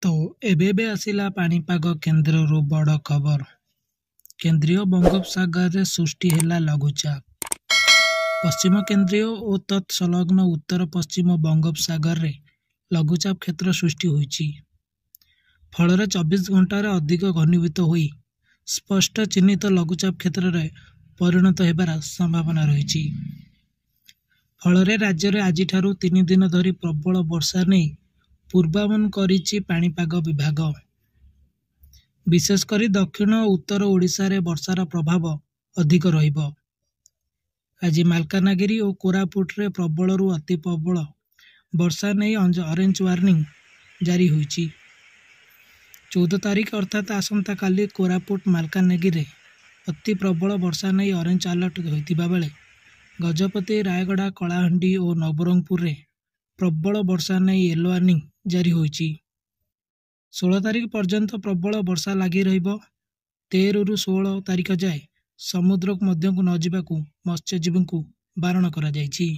तो एबेबे आसिला पाणीपाग केन्द्रରୁ बड़ खबर। केन्द्रीय बंगोपसागर सृष्टि हेला लघुचाप। पश्चिम केन्द्रीय और तत्संलग्न उत्तर पश्चिम बंगोपसागर रे लघुचाप क्षेत्र सृष्टि होईची। फल 24 घंटार अधिक घनीभूत होई स्पष्ट चिन्हित लघुचाप क्षेत्र रे परिणत हेबार संभावना रही। फल राज्य में आज 3 दिन धरी प्रबल वर्षा नहीं पूर्वानुमान करिछि पाणीपाग विभाग। विशेषकर दक्षिण और उत्तर ओडिशा रे वर्षार प्रभाव अधिक रहिबो। आज मालकानगिरी और कोरापुट रे प्रबल रु अति प्रबल वर्षा नहीं ऑरेंज वार्निंग जारी होईछि। 14 तारीख अर्थात आसंता काली कोरापुट मालकानगिरी रे अति प्रबल वर्षा नहीं ऑरेंज अलर्ट होइतिबा बेले गजपति रायगड़ा कलाहांडी और नवरंगपुर रे प्रबल वर्षा नहीं येलो वार्निंग जारी होईछि। 16 तारीख पर्यंत प्रबल वर्षा लगी रहिबो। 13 रु 16 तारीख जाए समुद्र मध्य को न जिबाकू मत्स्यजीवी को बारण करा जायछि।